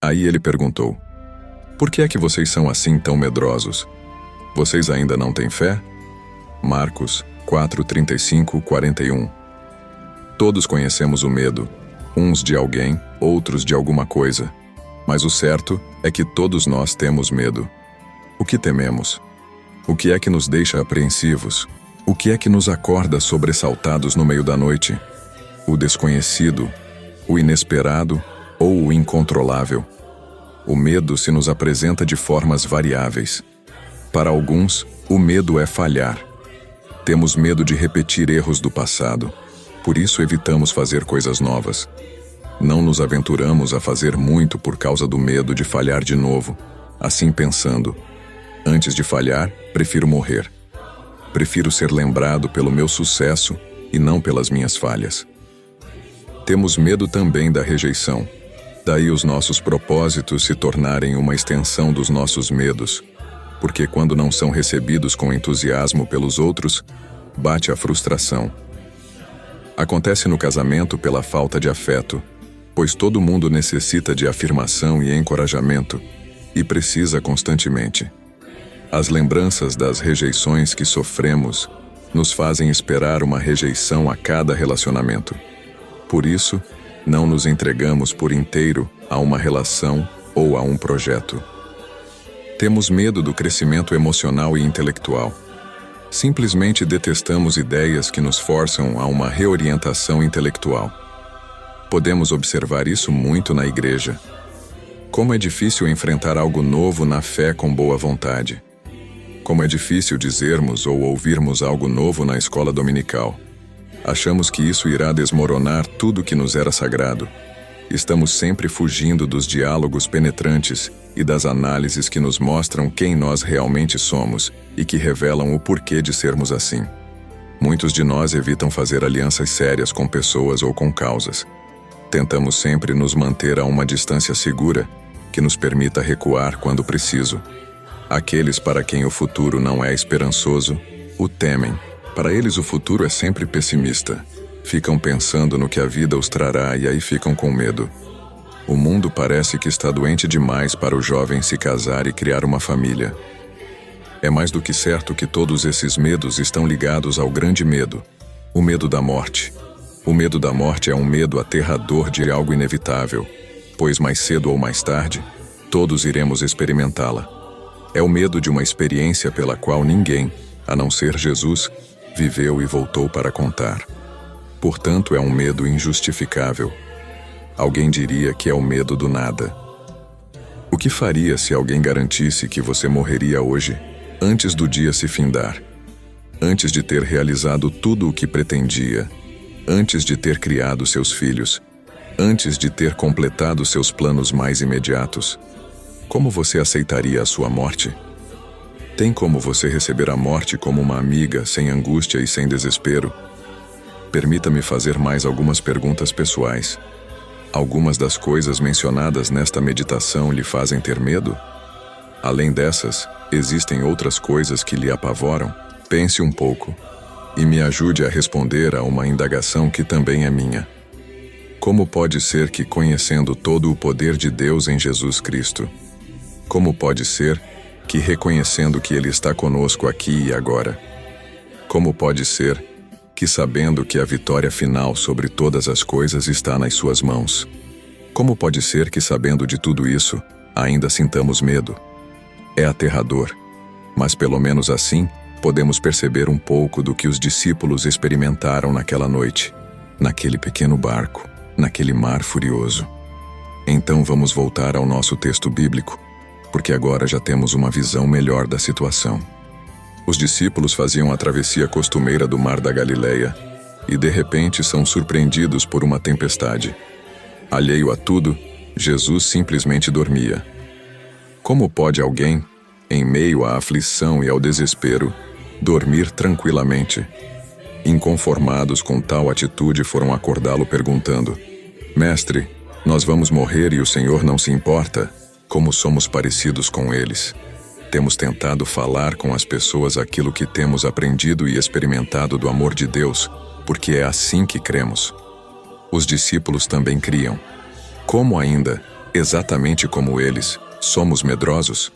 Aí ele perguntou: por que é que vocês são assim tão medrosos? Vocês ainda não têm fé? Marcos 4:35-41. Todos conhecemos o medo, uns de alguém, outros de alguma coisa. Mas o certo é que todos nós temos medo. O que tememos? O que é que nos deixa apreensivos? O que é que nos acorda sobressaltados no meio da noite? O desconhecido, o inesperado ou o incontrolável? O medo se nos apresenta de formas variáveis. Para alguns, o medo é falhar. Temos medo de repetir erros do passado, por isso evitamos fazer coisas novas. Não nos aventuramos a fazer muito por causa do medo de falhar de novo, assim pensando: antes de falhar, prefiro morrer. Prefiro ser lembrado pelo meu sucesso e não pelas minhas falhas. Temos medo também da rejeição. Daí os nossos propósitos se tornarem uma extensão dos nossos medos, porque quando não são recebidos com entusiasmo pelos outros, bate a frustração. Acontece no casamento pela falta de afeto, pois todo mundo necessita de afirmação e encorajamento, e precisa constantemente. As lembranças das rejeições que sofremos nos fazem esperar uma rejeição a cada relacionamento. Por isso, não nos entregamos por inteiro a uma relação ou a um projeto. Temos medo do crescimento emocional e intelectual. Simplesmente detestamos ideias que nos forçam a uma reorientação intelectual. Podemos observar isso muito na igreja. Como é difícil enfrentar algo novo na fé com boa vontade. Como é difícil dizermos ou ouvirmos algo novo na escola dominical. Achamos que isso irá desmoronar tudo que nos era sagrado. Estamos sempre fugindo dos diálogos penetrantes e das análises que nos mostram quem nós realmente somos e que revelam o porquê de sermos assim. Muitos de nós evitam fazer alianças sérias com pessoas ou com causas. Tentamos sempre nos manter a uma distância segura que nos permita recuar quando preciso. Aqueles para quem o futuro não é esperançoso, o temem. Para eles o futuro é sempre pessimista. Ficam pensando no que a vida os trará e aí ficam com medo. O mundo parece que está doente demais para o jovem se casar e criar uma família. É mais do que certo que todos esses medos estão ligados ao grande medo, o medo da morte. O medo da morte é um medo aterrador de algo inevitável, pois mais cedo ou mais tarde, todos iremos experimentá-la. É o medo de uma experiência pela qual ninguém, a não ser Jesus, viveu e voltou para contar. Portanto, é um medo injustificável. Alguém diria que é o medo do nada. O que faria se alguém garantisse que você morreria hoje, antes do dia se findar? Antes de ter realizado tudo o que pretendia, antes de ter criado seus filhos, antes de ter completado seus planos mais imediatos? Como você aceitaria a sua morte? Tem como você receber a morte como uma amiga, sem angústia e sem desespero? Permita-me fazer mais algumas perguntas pessoais. Algumas das coisas mencionadas nesta meditação lhe fazem ter medo? Além dessas, existem outras coisas que lhe apavoram? Pense um pouco e me ajude a responder a uma indagação que também é minha. Como pode ser que, conhecendo todo o poder de Deus em Jesus Cristo, como pode ser que, reconhecendo que Ele está conosco aqui e agora, como pode ser que, sabendo que a vitória final sobre todas as coisas está nas suas mãos, como pode ser que, sabendo de tudo isso, ainda sintamos medo? É aterrador, mas pelo menos assim, podemos perceber um pouco do que os discípulos experimentaram naquela noite, naquele pequeno barco, naquele mar furioso. Então vamos voltar ao nosso texto bíblico, porque agora já temos uma visão melhor da situação. Os discípulos faziam a travessia costumeira do mar da Galileia e de repente são surpreendidos por uma tempestade. Alheio a tudo, Jesus simplesmente dormia. Como pode alguém, em meio à aflição e ao desespero, dormir tranquilamente? Inconformados com tal atitude, foram acordá-lo perguntando: Mestre, nós vamos morrer e o Senhor não se importa? Como somos parecidos com eles. Temos tentado falar com as pessoas aquilo que temos aprendido e experimentado do amor de Deus, porque é assim que cremos. Os discípulos também criam. Como ainda, exatamente como eles, somos medrosos?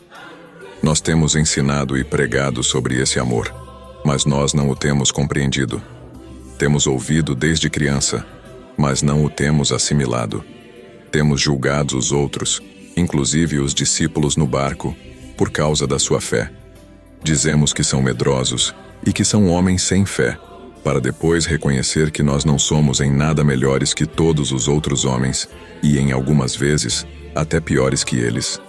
Nós temos ensinado e pregado sobre esse amor, mas nós não o temos compreendido. Temos ouvido desde criança, mas não o temos assimilado. Temos julgado os outros, inclusive os discípulos no barco, por causa da sua fé. Dizemos que são medrosos e que são homens sem fé, para depois reconhecer que nós não somos em nada melhores que todos os outros homens e, em algumas vezes, até piores que eles.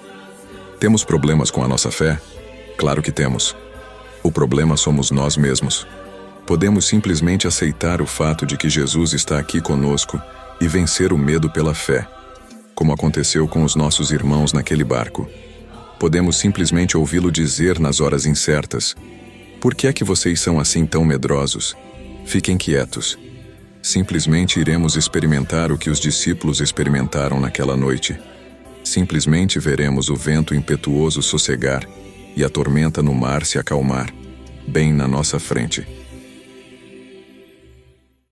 Temos problemas com a nossa fé? Claro que temos. O problema somos nós mesmos. Podemos simplesmente aceitar o fato de que Jesus está aqui conosco e vencer o medo pela fé, como aconteceu com os nossos irmãos naquele barco. Podemos simplesmente ouvi-lo dizer nas horas incertas: "Por que é que vocês são assim tão medrosos? Fiquem quietos." Simplesmente iremos experimentar o que os discípulos experimentaram naquela noite. Simplesmente veremos o vento impetuoso sossegar e a tormenta no mar se acalmar, bem na nossa frente.